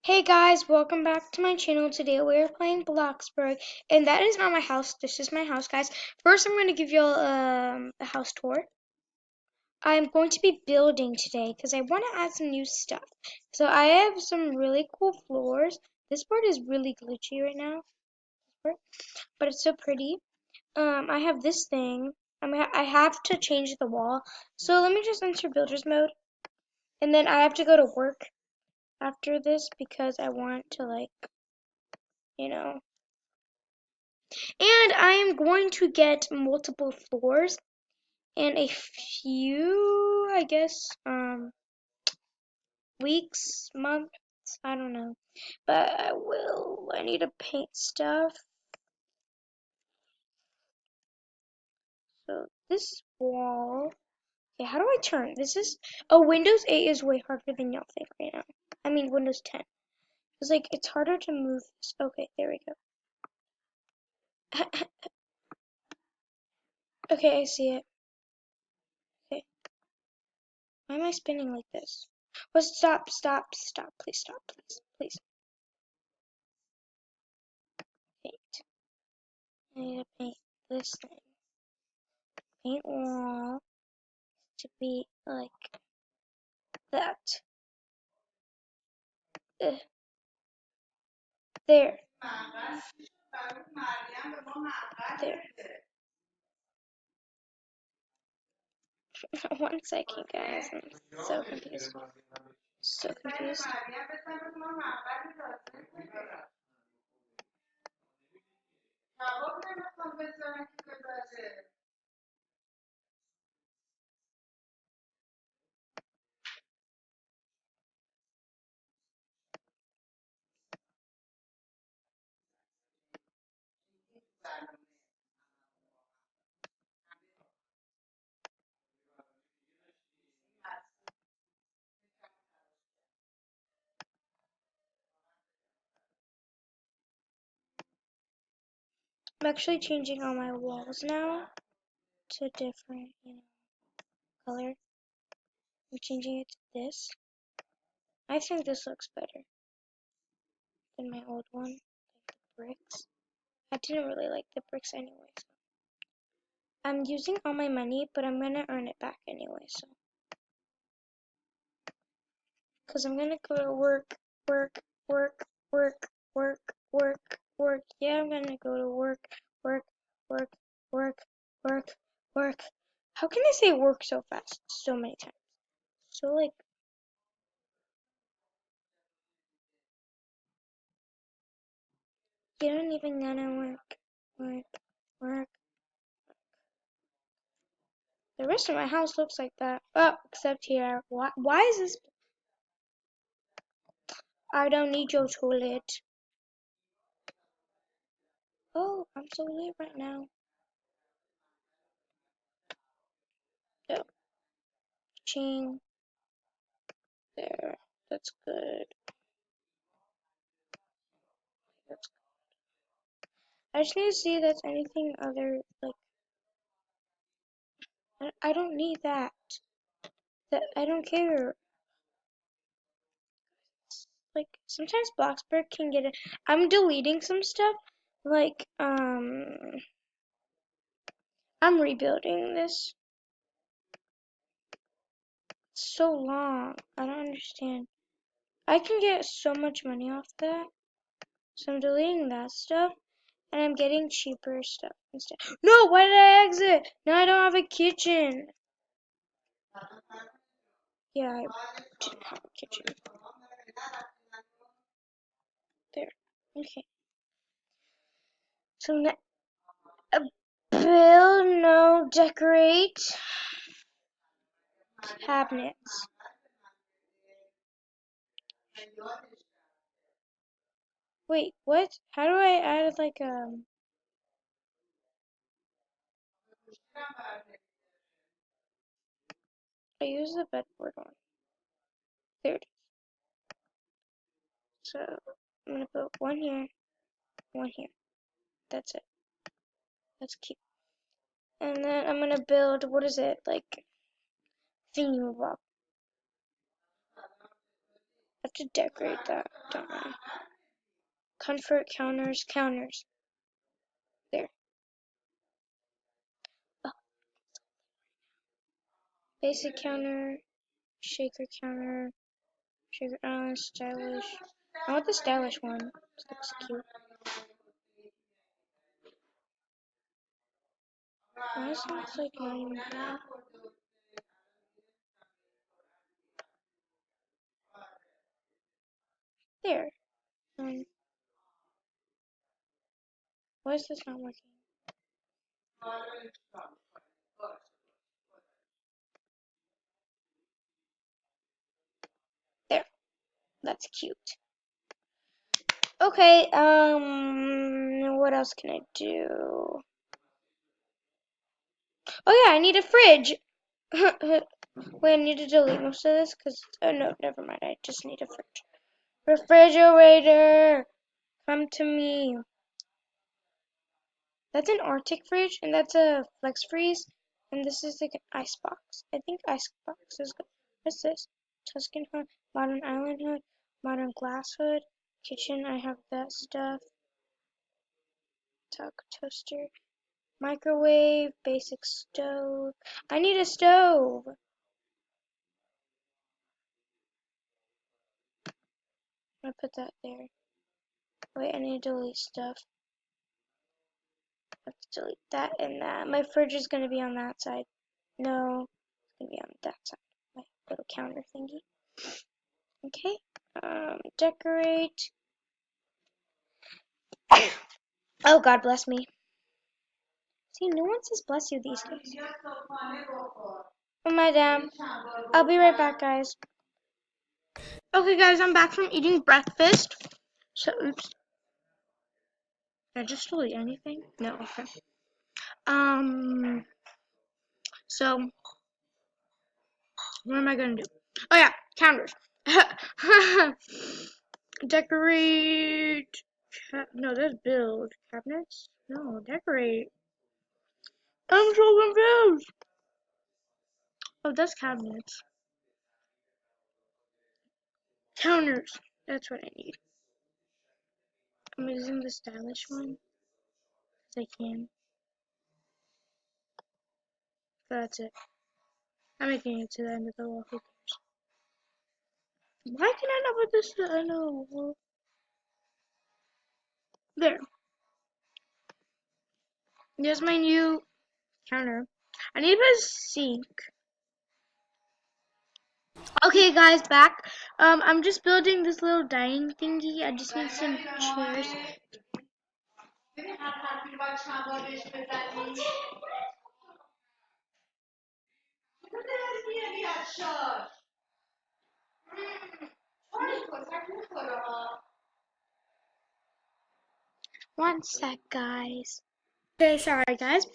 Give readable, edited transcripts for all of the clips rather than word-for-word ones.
Hey guys, welcome back to my channel. Today we're playing Bloxburg, and that is not my house. This is my house, guys. First, I'm going to give you all a house tour. I'm going to be building today because I want to add some new stuff. So I have some really cool floors. This board is really glitchy right now, but it's so pretty. I have this thing. I have to change the wall. So let me just enter builder's mode, and then I have to go to work after this because I want to you know. And I am going to get multiple floors in a few, I guess, weeks, months, I don't know. But I need to paint stuff. So this wall, okay, how do I turn? Windows 8 is way harder than y'all think right now. I mean, Windows 10. It's harder to move this. Okay, there we go. Okay, I see it. Okay, why am I spinning like this? Well, stop, please stop, please. Paint. I need to paint this thing. Paint wall to be like that. Ugh. There. There. 1 second, guys. I'm so confused. So confused. I'm actually changing all my walls now to different, color. I'm changing it to this. I think this looks better than my old one, like the bricks. I didn't really like the bricks anyway, so. I'm using all my money, but I'm gonna earn it back anyway, so. Because I'm gonna go to work, work, work, work, work, work, work. Yeah, I'm gonna go to work, work, work, work, work, work. How can I say work so fast? So many times. So, you don't even gonna work, work, work. The rest of my house looks like that. Oh, except here. Why is this? I don't need your toilet. Oh, I'm so late right now. Oh, ching. There. That's good. That's I just need to see if that's anything other, I don't need that. I don't care. Sometimes Bloxburg can get it. I'm deleting some stuff. I'm rebuilding this. It's so long. I don't understand. I can get so much money off that. So I'm deleting that stuff. And I'm getting cheaper stuff instead. No, why did I exit? Now I don't have a kitchen. Yeah, I didn't have a kitchen. There. Okay. So now, build, no, decorate. Cabinets. Wait, what? How do I add I use the bedboard one. There it is. So I'm gonna put one here, one here. That's it. That's cute. And then I'm gonna build, what is it? Thingy bob. to decorate that, don't I? Comfort counters. There. Oh, basic counter, shaker counter, shaker stylish. I want the stylish one. This looks cute. Why is it like not even there? Why is this not working? There. That's cute. Okay, what else can I do? Oh yeah, I need a fridge. Wait, I need to delete most of this because, oh no, never mind. I just need a fridge. Refrigerator, come to me. That's an Arctic fridge, and that's a flex freeze, and this is like an ice box. I think ice box is good. What's this? Tuscan hood, modern island hood, modern glass hood, kitchen. I have that stuff. Taco toaster, microwave, basic stove. I need a stove. I'm gonna put that there. Wait, I need to delete stuff. I have to delete that and that. My fridge is gonna be on that side. No, it's gonna be on that side. My little counter thingy. Okay. Decorate. Oh, God bless me. See, no one says bless you these days. Oh, madam. I'll be right back, guys. Okay, guys, I'm back from eating breakfast. So, oops. Did I just delete anything? No, okay. So, what am I gonna do? Oh, yeah, counters. Decorate. No, that's build. Cabinets? No, decorate. I'm so confused. Oh, that's cabinets. Counters. That's what I need. I'm using the stylish one. Because I can. So that's it. I'm making it to the end of the wall. Who cares? Why can I not put this to the end of the wall? There. There's my new counter. I need a sink. Okay, guys, back. I'm just building this little dining thingy. I just need some chairs. One sec, guys. Okay, sorry, guys.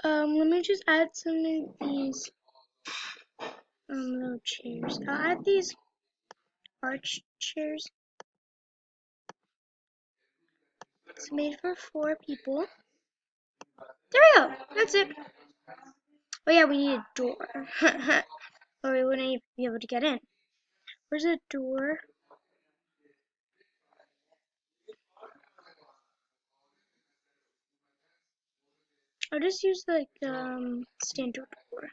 Let me just add some of these little chairs. I'll add these arch chairs. It's made for 4 people. There we go. That's it. Oh yeah, we need a door. Or we wouldn't even be able to get in. Where's a door? I'll just use like standard door.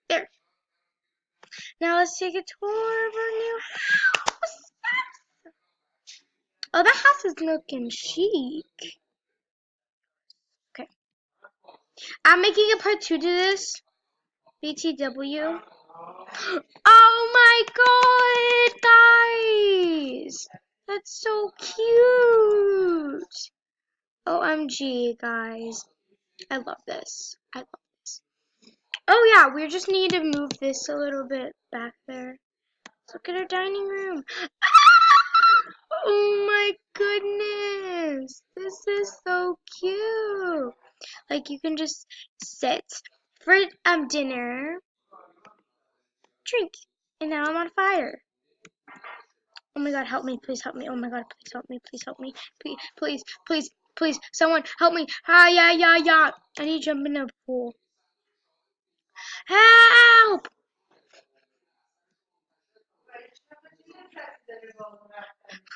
There. Now let's take a tour of our new house. Oh, that house is looking chic. Okay. I'm making a part 2 to this. BTW. Oh my god, guys! That's so cute! OMG, guys. I love this. I love this. Oh yeah, we just need to move this a little bit back there. Look at our dining room. Ah! Oh my goodness. This is so cute. Like you can just sit for dinner, drink, and now I'm on fire. Oh my god, help me, please help me. Oh my god, please help me, please help me. Please, please, please, please, someone help me. Ah, yeah, yeah, yeah. I need to jump in a pool. Help!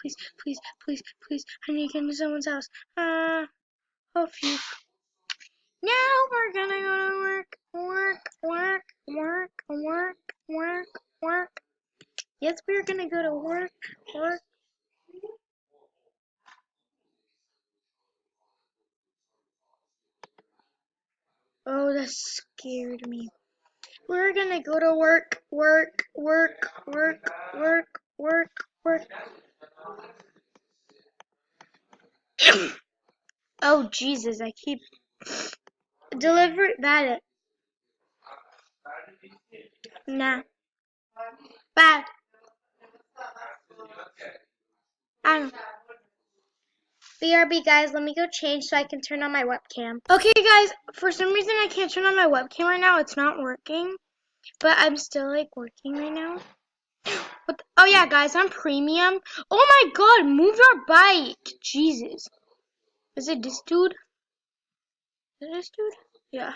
Please, please, please, please. I need to get into someone's house. Oh, phew. Now we're gonna go to work, work, work, work, work, work, work. Yes, we're gonna go to work, work. Oh, that scared me. We're gonna go to work, work, work, work, work, work, work. Oh, Jesus, I keep deliver that. Nah, bad. I don't. BRB, guys, let me go change so I can turn on my webcam. Okay, guys, for some reason I can't turn on my webcam right now. It's not working, but I'm still like working right now. Oh yeah, guys, I'm premium. Oh my God, move your bike. Jesus. Is it this dude? Is it this dude? Yeah.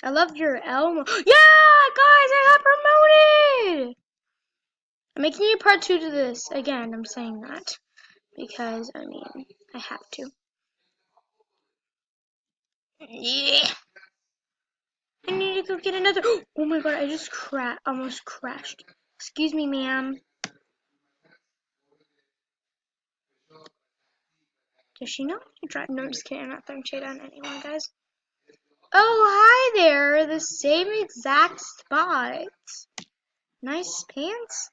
I love your Elmo. Yeah, guys, I got promoted. I'm making a part 2 to this. Again, I'm saying that because, I mean, I have to. Yeah. I need to go get another. Oh my God, I just almost crashed. Excuse me, ma'am. Does she know how to drive? No, I'm just kidding. I'm not throwing shade on anyone, guys. Oh, hi there. The same exact spot. Nice pants.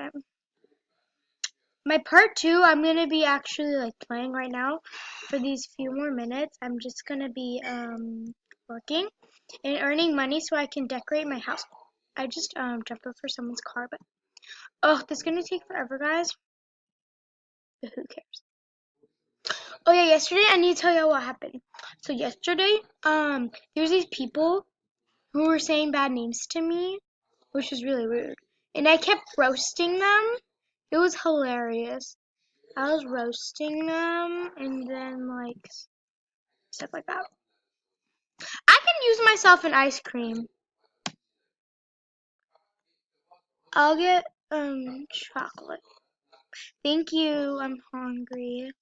Okay. My part 2, I'm going to be actually like playing right now for these few more minutes. I'm just going to be working and earning money so I can decorate my house. I just jumped over someone's car, but oh, this is going to take forever, guys. But who cares? Oh yeah, yesterday I need to tell you what happened. So yesterday, there's these people who were saying bad names to me, which was really rude. And I kept roasting them. It was hilarious. I was roasting them and then like stuff like that. I can use myself an ice cream. I'll get chocolate. Thank you. I'm hungry.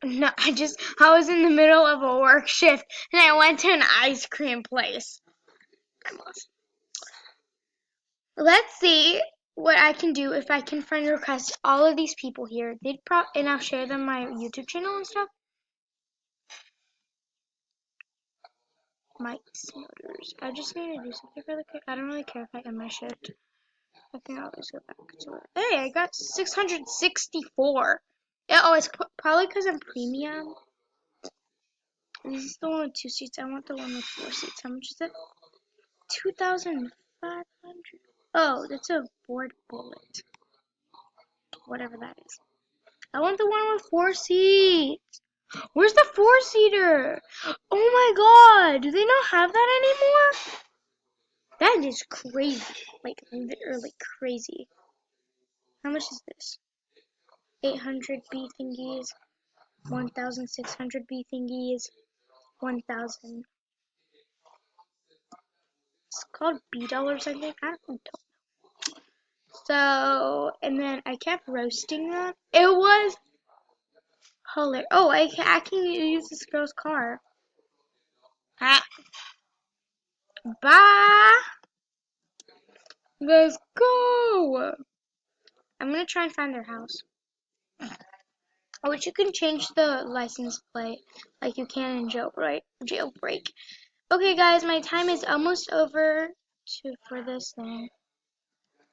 No, I was in the middle of a work shift and I went to an ice cream place. Let's see what I can do if I can friend request all of these people here. And I'll share them my YouTube channel and stuff. Mike's Motors. I just need to do something really quick. I don't really care if I end my shift. I can always go back to it. Hey, I got 664. Yeah, oh, it's probably because I'm premium. This is the one with 2 seats. I want the one with 4 seats. How much is it? 2,500. Oh, that's a Ford Bullet. Whatever that is. I want the one with 4 seats. Where's the 4-seater? Oh my God. Do they not have that anymore? That is crazy. Like, literally crazy. How much is this? 800 B thingies. 1,600 B thingies. 1,000. It's called B dollars, I think. I don't know. So, and then I kept roasting them. It was hilarious. Oh, I can use this girl's car. Ah. Bye. Let's go. I'm gonna try and find their house. I wish you can change the license plate like you can in jailbreak. Okay, guys, my time is almost over for this thing.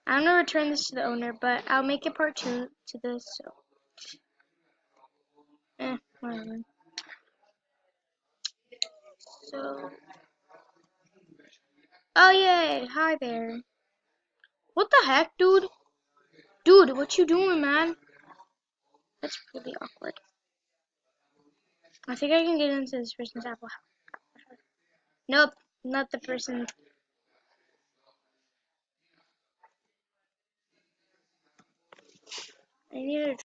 I'm gonna return this to the owner, but I'll make it part 2 to this. So, whatever. So, oh yay! Hi there. What the heck, dude? Dude, what you doing, man? That's really awkward. I think I can get into this person's apple house. Nope, not the person. I need to